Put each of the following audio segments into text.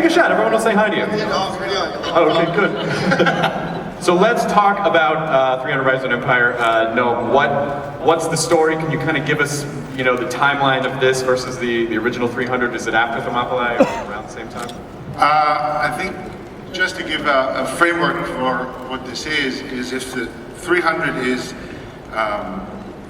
a shot. Everyone will say hi to you. Oh, okay, good. So let's talk about 300 Rise of an Empire. Noam, what's the story? Can you kind of give us, the timeline of this versus the original 300? Is it after Thermopylae or around the same time? I think just to give a framework for what this is if the 300 is,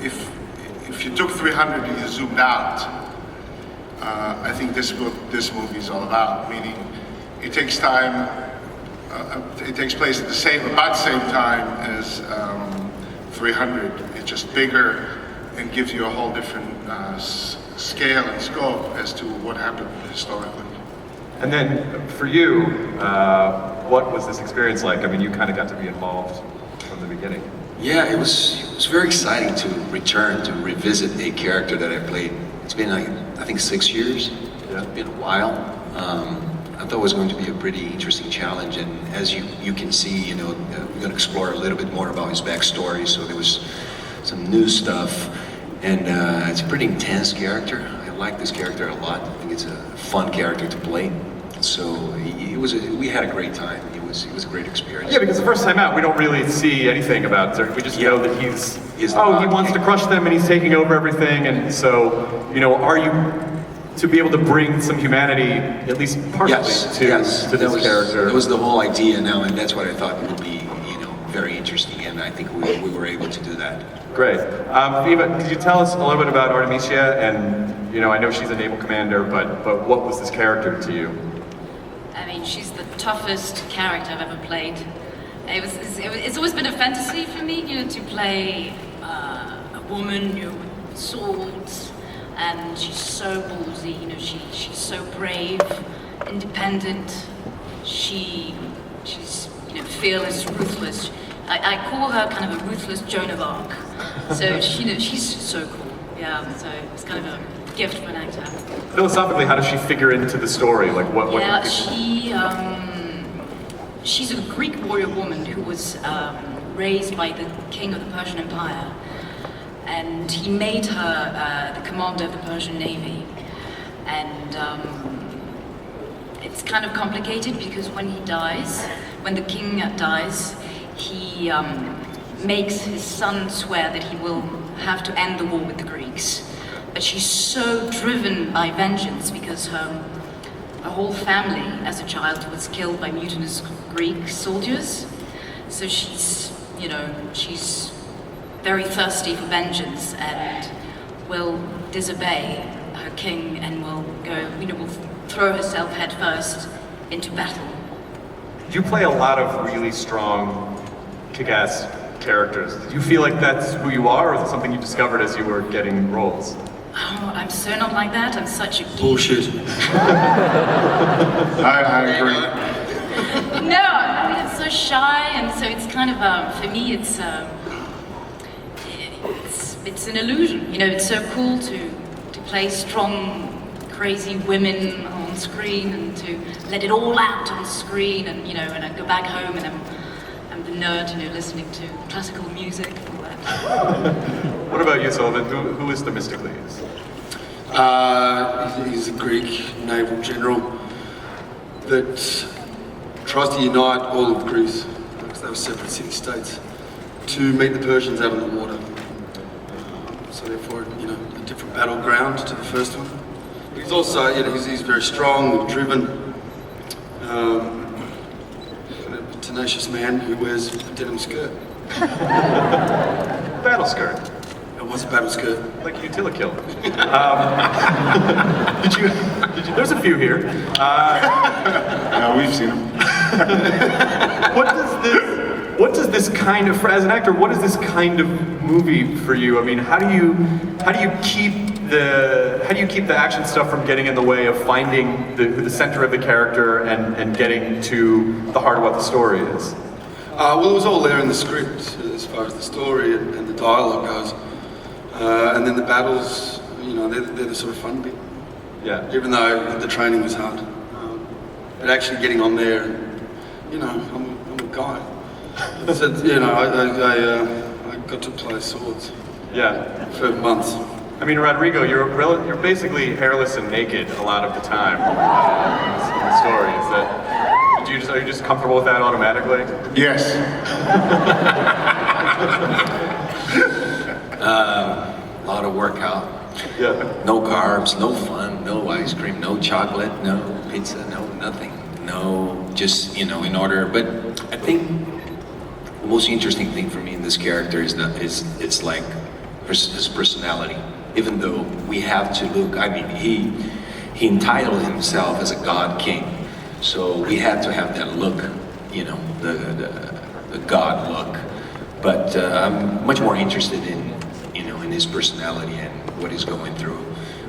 if you took 300 and you zoomed out, I think this movie is all about, meaning it takes time, it takes place at about the same time as 300. It's just bigger and gives you a whole different scale and scope as to what happened historically. And then for you, what was this experience like? I mean, you kind of got to be involved from the beginning. Yeah, it was very exciting to return, to revisit a character that I played. It's been I think 6 years. Yeah. It's been a while. I thought it was going to be a pretty interesting challenge, and as you can see, we're going to explore a little bit more about his backstory. So there was some new stuff, and it's a pretty intense character. I like this character a lot. I think it's a fun character to play. So we had a great time. It was a great experience. Yeah, because the first time out, we don't really see anything about Xerxes. We just know that he wants to crush them and he's taking over everything. And so, are you to be able to bring some humanity, at least partially, to this character? That was the whole idea now, and that's what I thought would be, very interesting. And I think we were able to do that. Great. Eva, could you tell us a little bit about Artemisia? And I know she's a naval commander, but what was this character to you? I mean, she's the toughest character I've ever played. It's always been a fantasy for me, to play a woman, with swords, and she's so ballsy. She's so brave, independent. She's fearless, ruthless. I call her kind of a ruthless Joan of Arc. So she's so cool. Yeah. So it's kind of a gift for an actor. Philosophically, how does she figure into the story? Like what? Yeah, she's a Greek warrior woman who was raised by the king of the Persian Empire, and he made her the commander of the Persian Navy. And it's kind of complicated because when the king dies, he makes his son swear that he will have to end the war with the Greeks. But she's so driven by vengeance because her whole family as a child was killed by mutinous Greek soldiers. So she's very thirsty for vengeance and will disobey her king and will will throw herself headfirst into battle. You play a lot of really strong, kick-ass characters. Did you feel like that's who you are, or is it something you discovered as you were getting roles? Oh, I'm so not like that. I'm such a geek. Bullshit. I agree. No, I mean, I'm so shy, and so it's kind of, for me, it's an illusion. It's so cool to play strong, crazy women on screen and to let it all out on screen, and and I go back home and I'm the nerd, listening to classical music and all that. What about you, Sullivan? Who is Themistocles? He's a Greek naval general that tries to unite all of Greece, because they were separate city-states, to meet the Persians out on the water. So therefore, a different battleground to the first one. But he's also, he's very strong, driven, a tenacious man who wears a denim skirt. Battle skirt. What's a battle skirt? Like Utilikill. Did you? There's a few here. Yeah, we've seen them. What does this kind of, as an actor, what is this kind of movie for you? I mean, how do you keep the action stuff from getting in the way of finding the center of the character and getting to the heart of what the story is? Well, it was all there in the script as far as the story and the dialogue goes. And then the battles, they're the sort of fun bit. Yeah. Even though the training was hard. But actually getting on there, I'm a guy. So, I got to play swords. Yeah. For months. I mean, Rodrigo, you're basically hairless and naked a lot of the time in the story. Is that? Are you just comfortable with that automatically? Yes. A lot of workout. Yeah. No carbs, no fun, no ice cream, no chocolate, no pizza, no nothing. No, just, in order. But I think the most interesting thing for me in this character is that it's like his personality. Even though we have to look, I mean, he entitled himself as a god king. So we had to have that look, the god look. But I'm much more interested in his personality and what he's going through.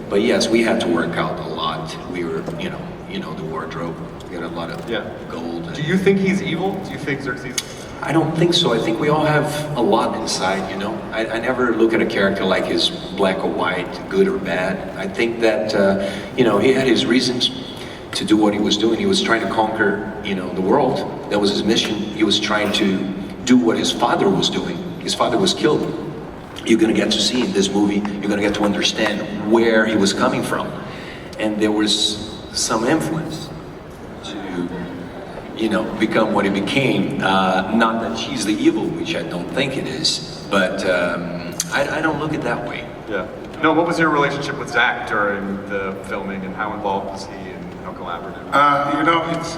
But yes, we had to work out a lot. We were, the wardrobe. We got a lot of gold. Do you think he's evil? Do you think Xerxes? I don't think so. I think we all have a lot inside, I never look at a character like his black or white, good or bad. I think that, he had his reasons to do what he was doing. He was trying to conquer, the world. That was his mission. He was trying to do what his father was doing. His father was killed. You're going to get to see in this movie, you're going to get to understand where he was coming from. And there was some influence to, become what he became. Not that she's the evil, which I don't think it is, but I don't look at it that way. Yeah. No, what was your relationship with Zach during the filming, and how involved was he, and how collaborative?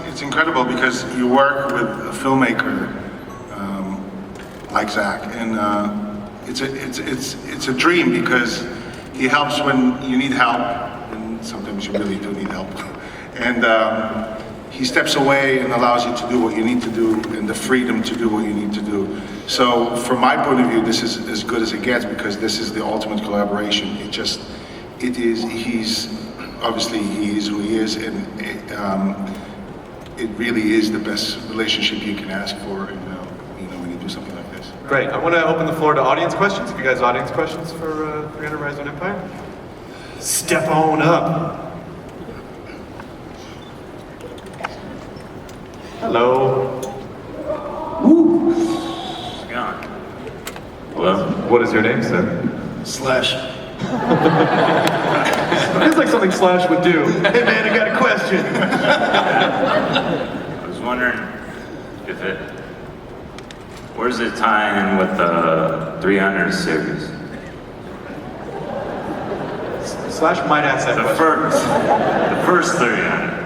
It's incredible because you work with a filmmaker like Zach, and it's a dream because he helps when you need help, and sometimes you really do need help. And he steps away and allows you to do what you need to do, and the freedom to do what you need to do. So from my point of view, this is as good as it gets because this is the ultimate collaboration. He's obviously he is who he is, and it really is the best relationship you can ask for, when you do something like this. Great. I want to open the floor to audience questions. If you guys have audience questions for 300 Rise of an Empire, step on up. Hello. Woo. Hello. What is your name, sir? Slash. It's like something Slash would do. Hey man, I got a question. I was wondering where's it tie in with the 300 series? Slash might ask that question. The first 300.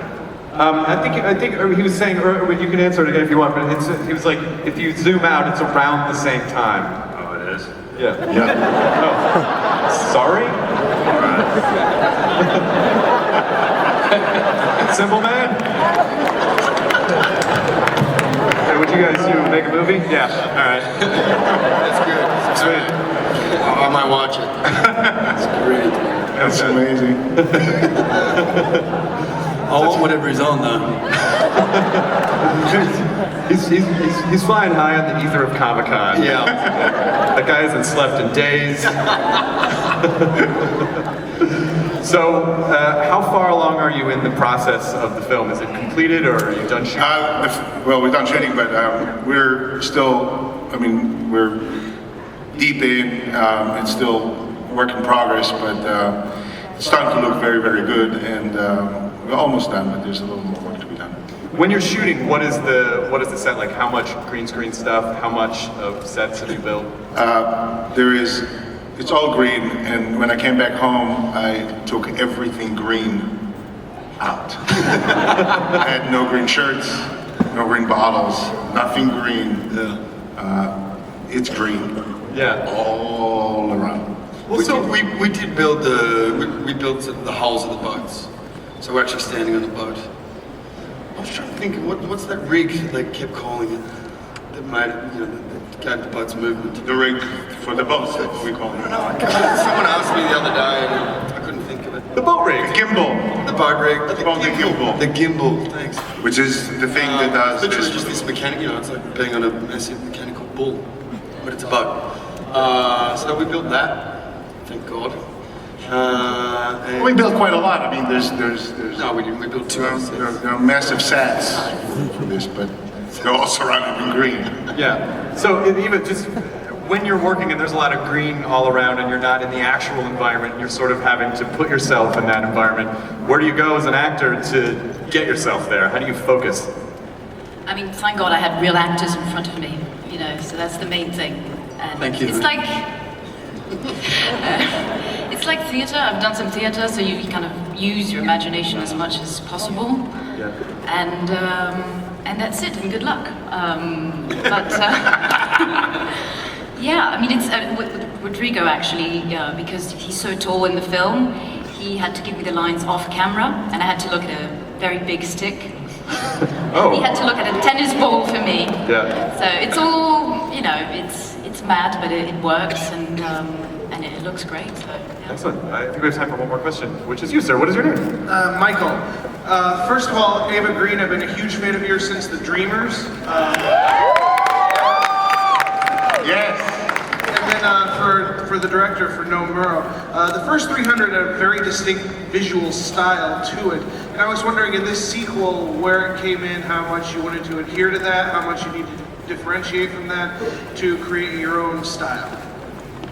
I think he was saying, or you can answer it again if you want, but he was like, if you zoom out, it's around the same time. Oh, it is? Yeah. Oh. Sorry? Simple man? Hey, would you guys do make a movie? Yeah. All right. That's good. Sweet. I might watch it. It's great. That's amazing. I want whatever he's on though. He's flying high on the ether of Comic-Con. Yeah. That guy hasn't slept in days. So, how far along are you in the process of the film? Is it completed, or are you done shooting? Well, we're done shooting, but we're still, we're deep in, it's still work in progress, but it's starting to look very, very good, and we're almost done, but there's a little more work to be done. When you're shooting, what is the set like? How much green screen stuff? How much of sets have you built? It's all green, and when I came back home, I took everything green out. I had no green shirts, no green bottles, nothing green. Yeah. It's green. Yeah. All around. We did build we built the hulls of the boats, so we're actually standing on the boat. I was trying to think, what's that rig they kept calling it that made it, that gave the boat's movement? The rig for the boats, that's what we call it. Someone asked me the other day, and I couldn't think of it. The boat rig. The gimbal. The boat rig. The gimbal. The gimbal. Thanks. Which is the thing that does literally this. just this mechanic. It's like being on a massive mechanical bull, but it's a boat. So we built that. Thank God. And We built quite a lot. There's no, we didn't. We built 2 hours. there are massive sets for this, but they're all surrounded in green. Yeah. So even just when you're working and there's a lot of green all around and you're not in the actual environment, you're sort of having to put yourself in that environment. Where do you go as an actor to get yourself there? How do you focus? I mean, thank God I had real actors in front of me, you know, so that's the main thing. And Thank you. It's like, it's like theatre. I've done some theatre, so you kind of use your imagination as much as possible. Yeah. And that's it, and good luck. Yeah, I mean, it's with Rodrigo actually, because he's so tall in the film, he had to give me the lines off camera, and I had to look at a very big stick. Oh. He had to look at a tennis ball for me. Yeah. So it's all, you know, it's mad, but it works, and it looks great. So, yeah. Excellent. I think we have time for one more question, which is you, sir. What is your name? Michael, first of all, Eva Green, I've been a huge fan of yours since The Dreamers. Yes. And then for the director, for Noam Murro, the first 300 had a very distinct visual style to it. And I was wondering in this sequel where it came in, how much you wanted to adhere to that, how much you need to differentiate from that to create your own style.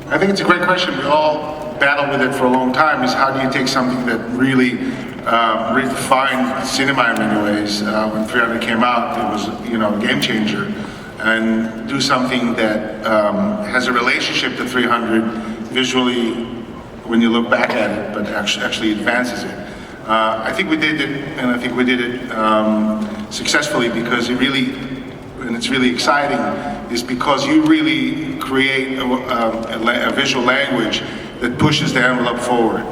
I think it's a great question. We all battle with it for a long time, is how do you take something that really redefined cinema in many ways. When 300 came out, it was, you know, a game changer. And do something that has a relationship to 300 visually when you look back at it, but actually advances it. I think we did it, and I think we did it successfully because it really, and it's really exciting, is because you really create a visual language that pushes the envelope forward.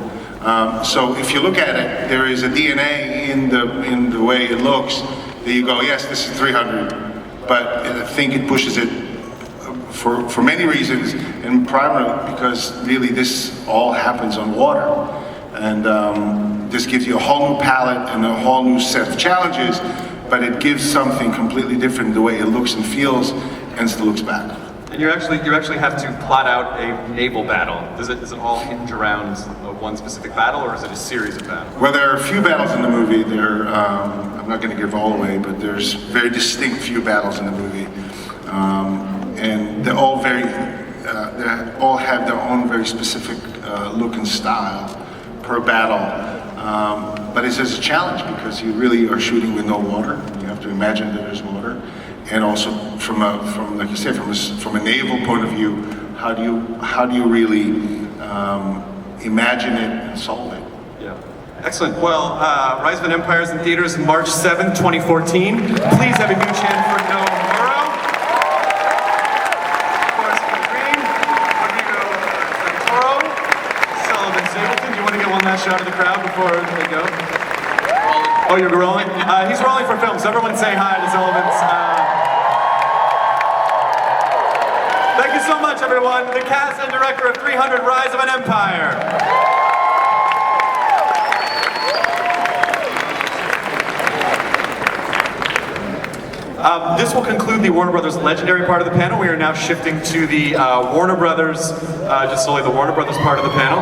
So if you look at it, there is a DNA in the way it looks that you go, yes, this is 300. But I think it pushes it for many reasons, and primarily because really this all happens on water. And this gives you a whole new palette and a whole new set of challenges, but it gives something completely different the way it looks and feels and still looks back. And you actually have to plot out a naval battle. Does it all hinge around one specific battle, or is it a series of battles? Well, there are a few battles in the movie. I'm not going to give all away, but there's very distinct few battles in the movie, and they're all they all have their own very specific look and style per battle. But it's a challenge because you really are shooting with no water. You have to imagine that there's water. And also from like you said, from a naval point of view, how do you really imagine it and solve it? Yeah. Excellent. Well, Rise of an Empire is in theaters March 7th, 2014. Please have a huge hand for Noam Murro. Of course, Eva Green, Rodrigo, Santoro, Sullivan Stapleton. Do you want to get one last shot of the crowd before they go? Oh, you're rolling? He's rolling for film, so everyone say hi to Sullivan's. Thank you so much, everyone. The cast and director of 300 Rise of an Empire. This will conclude the Warner Brothers Legendary part of the panel. We are now shifting to the Warner Brothers, just solely the Warner Brothers part of the panel.